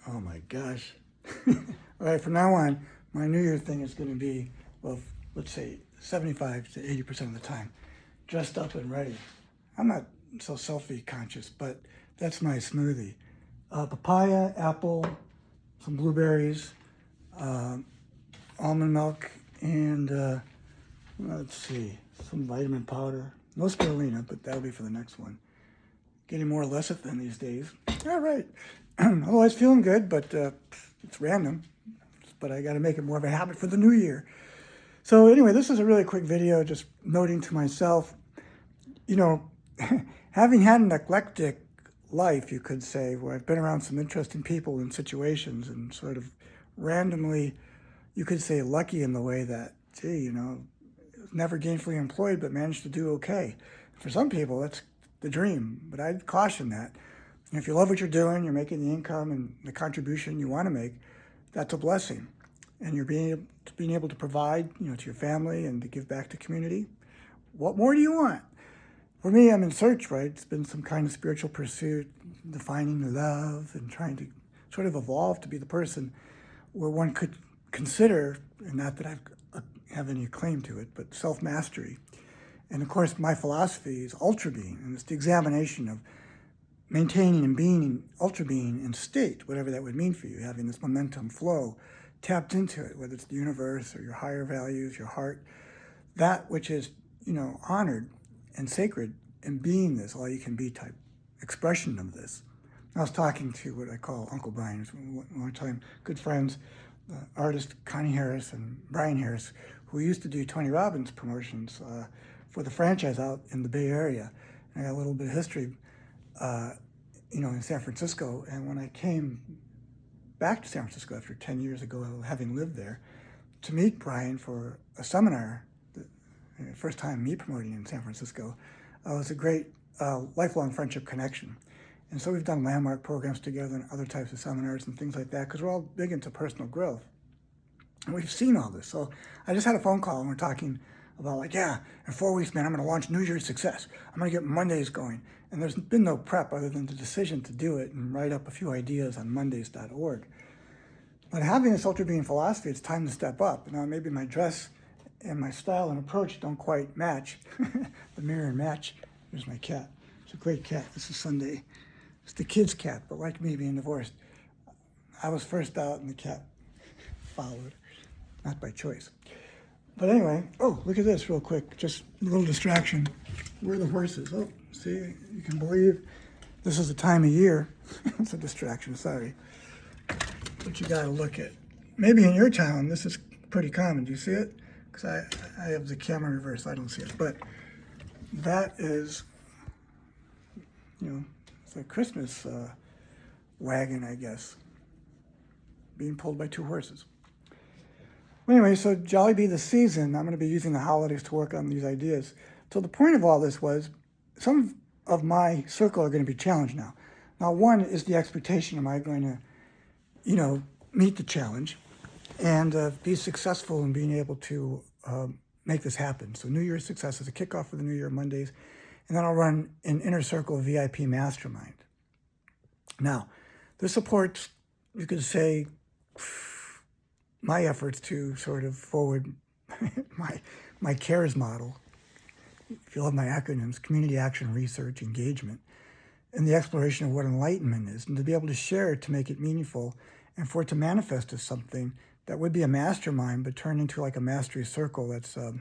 Oh my gosh. All right, from now on, my New Year thing is going to be, well, let's say 75 to 80% of the time, dressed up and ready. I'm not so selfie conscious, but that's my smoothie. Papaya, apple, some blueberries, uh, almond milk, and let's see, some vitamin powder. No spirulina, but that'll be for the next one. Getting more lecithin these days. All right. Otherwise, feeling good, but it's random. But I got to make it more of a habit for the new year. So anyway, this is a really quick video, just noting to myself, you know, having had an eclectic life, you could say, where I've been around some interesting people and situations and sort of randomly, you could say lucky in the way that, gee, never gainfully employed, but managed to do okay. For some people, that's the dream, but I'd caution that. And if you love what you're doing, you're making the income and the contribution you want to make, that's a blessing. And you're being able to provide, to your family and to give back to community. What more do you want? For me, I'm in search, right? It's been some kind of spiritual pursuit, defining love and trying to sort of evolve to be the person where one could consider, and not that I have any claim to it, but self-mastery. And of course, my philosophy is ultra being, and it's the examination of maintaining and being ultra being in state, whatever that would mean for you, having this momentum flow tapped into it, whether it's the universe or your higher values, your heart, that which is, honored and sacred, and being this all-you-can-be type expression of this. I was talking to what I call Uncle Brian, who's one time good friends, artist Connie Harris and Brian Harris, who used to do Tony Robbins promotions for the franchise out in the Bay Area. And I got a little bit of history, in San Francisco. And when I came back to San Francisco after 10 years ago, having lived there, to meet Brian for a seminar, the first time me promoting in San Francisco, was a great lifelong friendship connection. And so we've done landmark programs together and other types of seminars and things like that, because we're all big into personal growth. And we've seen all this. So I just had a phone call and we're talking about in 4 weeks, man, I'm going to launch New Year's Success. I'm going to get Mondays going. And there's been no prep other than the decision to do it and write up a few ideas on mondays.org. But having this ultra being philosophy, it's time to step up. Maybe my dress and my style and approach don't quite match. The mirror and match. There's my cat. It's a great cat. This is Sunday. It's the kid's cat, but like me being divorced, I was first out and the cat followed, not by choice. But anyway, look at this real quick, just a little distraction. Where are the horses? Oh, see, you can believe this is the time of year. It's a distraction, sorry. But you gotta look at, maybe in your town, this is pretty common. Do you see it? Because I have the camera reversed, I don't see it. But that is, it's a Christmas wagon, I guess, being pulled by two horses. Anyway, so jolly be the season. I'm going to be using the holidays to work on these ideas. So the point of all this was, some of my circle are going to be challenged now. Now, one is the expectation, am I going to, meet the challenge and be successful in being able to make this happen. So New Year's Success is a kickoff for the New Year Mondays. And then I'll run an inner circle VIP mastermind. Now, this supports, you could say, my efforts to sort of forward my CARES model, if you love my acronyms, community action, research, engagement, and the exploration of what enlightenment is, and to be able to share it to make it meaningful and for it to manifest as something that would be a mastermind but turn into like a mastery circle that's a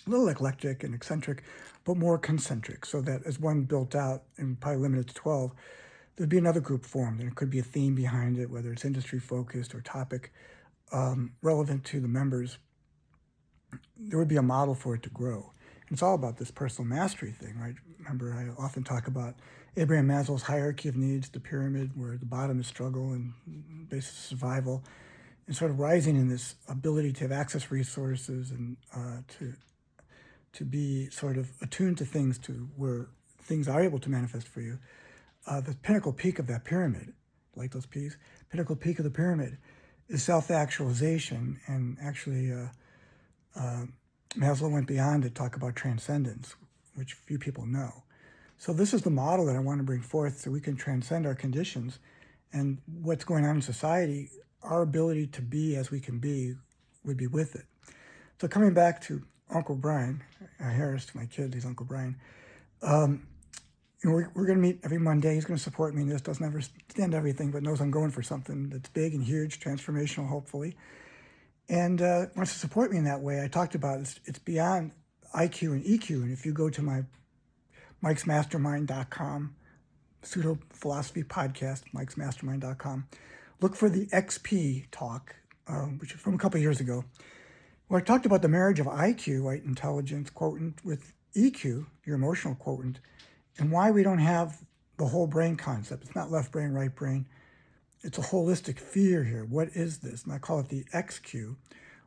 little eclectic and eccentric, but more concentric, so that as one built out and probably limited to 12, there'd be another group formed, and it could be a theme behind it, whether it's industry focused or topic relevant to the members. There would be a model for it to grow. And it's all about this personal mastery thing, right? Remember, I often talk about Abraham Maslow's hierarchy of needs, the pyramid, where the bottom is struggle and basic survival, and sort of rising in this ability to have access resources and to be sort of attuned to things, to where things are able to manifest for you. The pinnacle peak of that pyramid, like those peaks, pinnacle peak of the pyramid is self-actualization. And actually, Maslow went beyond to talk about transcendence, which few people know. So this is the model that I want to bring forth so we can transcend our conditions and what's going on in society, our ability to be as we can be would be with it. So coming back to Uncle Brian Harris, to my kid, he's Uncle Brian. We're going to meet every Monday. He's going to support me in this. Doesn't understand everything, but knows I'm going for something that's big and huge, transformational, hopefully. And wants to support me in that way. I talked about it's beyond IQ and EQ. And if you go to my mikesmastermind.com, pseudo philosophy podcast, mikesmastermind.com, look for the XP talk, which is from a couple of years ago, where I talked about the marriage of IQ, white intelligence quotient, with EQ, your emotional quotient, and why we don't have the whole brain concept. It's not left brain, right brain. It's a holistic fear here. What is this? And I call it the XQ,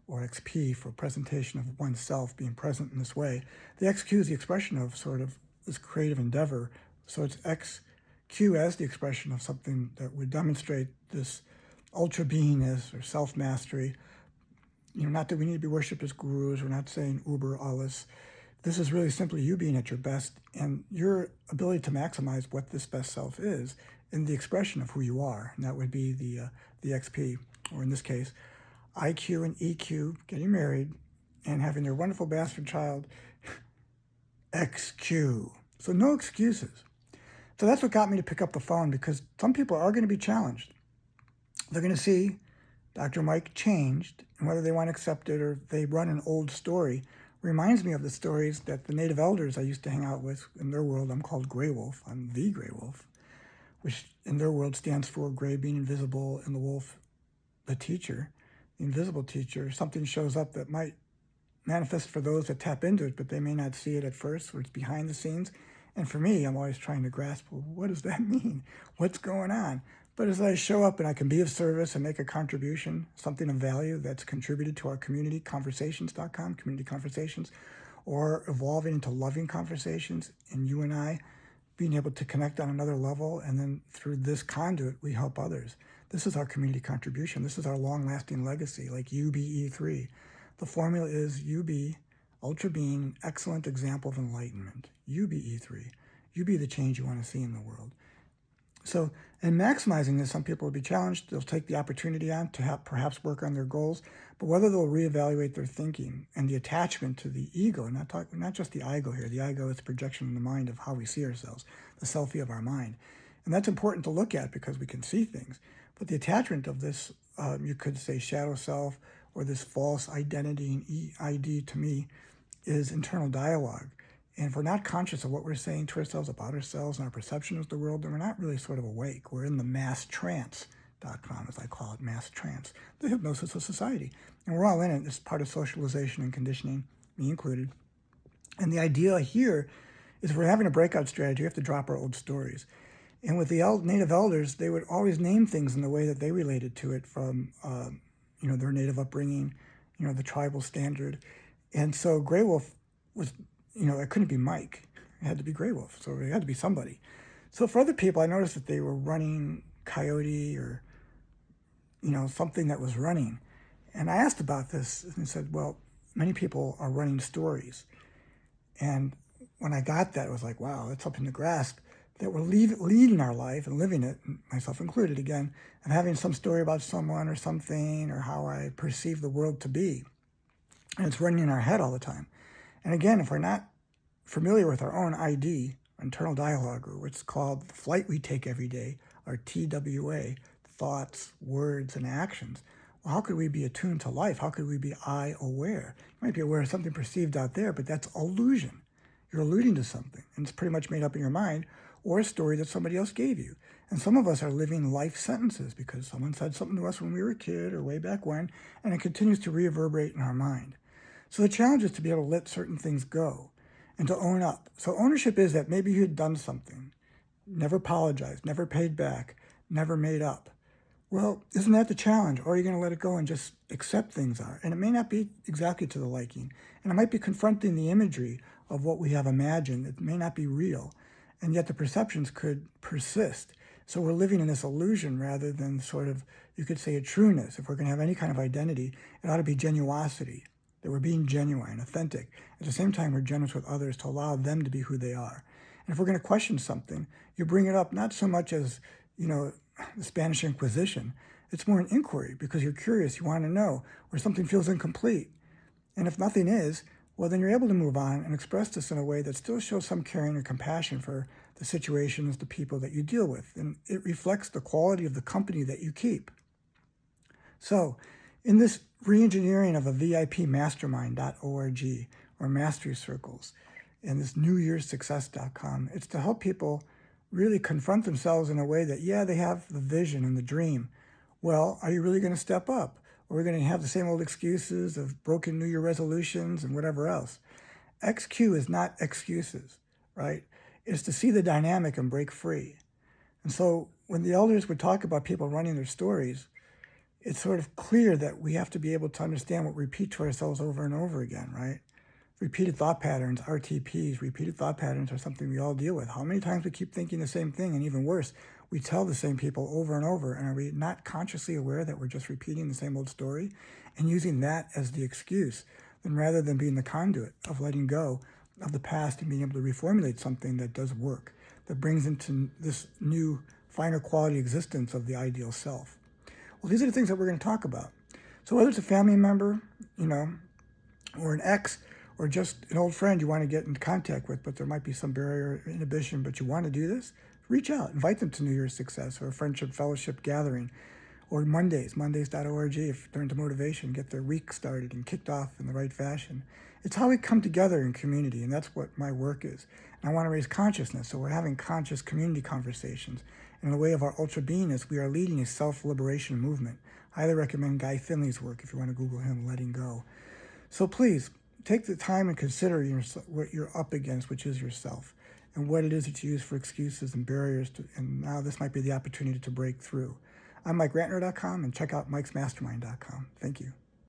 or XP, for presentation of oneself, being present in this way. The XQ is the expression of sort of this creative endeavor. So it's XQ as the expression of something that would demonstrate this ultra beingness or self-mastery. Not that we need to be worshipped as gurus. We're not saying Uber alles. This is really simply you being at your best and your ability to maximize what this best self is in the expression of who you are. And that would be the XP, or in this case, IQ and EQ, getting married and having their wonderful bastard child, XQ. So no excuses. So that's what got me to pick up the phone, because some people are going to be challenged. They're going to see Dr. Mike changed, and whether they want to accept it or they run an old story, reminds me of the stories that the native elders I used to hang out with. In their world, I'm called Gray Wolf. I'm the Gray Wolf, which in their world stands for gray being invisible, and the wolf, the teacher, the invisible teacher. Something shows up that might manifest for those that tap into it, but they may not see it at first, or it's behind the scenes. And for me, I'm always trying to grasp, well, what does that mean? What's going on? But as I show up and I can be of service and make a contribution, something of value that's contributed to our community, conversations.com, community conversations, or evolving into loving conversations, and you and I being able to connect on another level, and then through this conduit, we help others. This is our community contribution. This is our long-lasting legacy, like UBE3. The formula is UB, ultra being, excellent example of enlightenment. UBE3. You be the change you want to see in the world. So, in maximizing this, some people will be challenged. They'll take the opportunity on to perhaps work on their goals, but whether they'll reevaluate their thinking and the attachment to the ego, not just the ego here. The ego is the projection in the mind of how we see ourselves, the selfie of our mind. And that's important to look at because we can see things. But the attachment of this, you could say shadow self, or this false identity, and EID to me, is internal dialogue. And if we're not conscious of what we're saying to ourselves about ourselves and our perception of the world, then we're not really sort of awake. We're in the mass trance.com, as I call it, mass trance, the hypnosis of society. And we're all in it. It's part of socialization and conditioning, me included. And the idea here is if we're having a breakout strategy, we have to drop our old stories. And with the native elders, they would always name things in the way that they related to it from, their native upbringing, the tribal standard. And so Gray Wolf was, it couldn't be Mike. It had to be Gray Wolf. So it had to be somebody. So for other people, I noticed that they were running Coyote or, something that was running. And I asked about this and said, well, many people are running stories. And when I got that, it was like, wow, that's something to grasp, that we're leading our life and living it, myself included again, and having some story about someone or something or how I perceive the world to be. And it's running in our head all the time. And again, if we're not familiar with our own ID, internal dialogue, or what's called the flight we take every day, our TWA, thoughts, words, and actions, well, how could we be attuned to life? How could we be I-aware? You might be aware of something perceived out there, but that's illusion. You're alluding to something, and it's pretty much made up in your mind, or a story that somebody else gave you. And some of us are living life sentences because someone said something to us when we were a kid or way back when, and it continues to reverberate in our mind. So the challenge is to be able to let certain things go and to own up. So ownership is that maybe you had done something, never apologized, never paid back, never made up. Well, isn't that the challenge? Or are you going to let it go and just accept things are? And it may not be exactly to the liking. And it might be confronting the imagery of what we have imagined. It may not be real. And yet the perceptions could persist. So we're living in this illusion rather than sort of, you could say, a trueness. If we're going to have any kind of identity, it ought to be genuosity, that we're being genuine, authentic. At the same time, we're generous with others to allow them to be who they are. And if we're going to question something, you bring it up not so much as, the Spanish Inquisition. It's more an inquiry because you're curious, you want to know, or something feels incomplete. And if nothing is, well, then you're able to move on and express this in a way that still shows some caring and compassion for the situations, the people that you deal with. And it reflects the quality of the company that you keep. So, in this re-engineering of a VIP mastermind.org or mastery circles and this newyearsuccess.com, it's to help people really confront themselves in a way that, yeah, they have the vision and the dream. Well, are you really going to step up? Or are we going to have the same old excuses of broken New Year resolutions and whatever else? XQ is not excuses, right? It's to see the dynamic and break free. And so when the elders would talk about people running their stories, it's sort of clear that we have to be able to understand what we repeat to ourselves over and over again, right? Repeated thought patterns, RTPs, repeated thought patterns are something we all deal with. How many times we keep thinking the same thing, and even worse, we tell the same people over and over, and are we not consciously aware that we're just repeating the same old story and using that as the excuse, then rather than being the conduit of letting go of the past and being able to reformulate something that does work, that brings into this new, finer quality existence of the ideal self? Well, these are the things that we're going to talk about. So whether it's a family member, or an ex, or just an old friend you want to get in contact with, but there might be some barrier or inhibition, but you want to do this, reach out, invite them to New Year's Success or a friendship fellowship gathering, or mondays.org if they're into motivation, get their week started and kicked off in the right fashion. It's how we come together in community, and that's what my work is. And I want to raise consciousness, so we're having conscious community conversations. And in the way of our ultra beingness, we are leading a self-liberation movement. I highly recommend Guy Finley's work if you want to Google him, Letting Go. So please, take the time and consider what you're up against, which is yourself, and what it is that you use for excuses and barriers, and now this might be the opportunity to break through. I'm MikeRantner.com, and check out Mike'sMastermind.com. Thank you.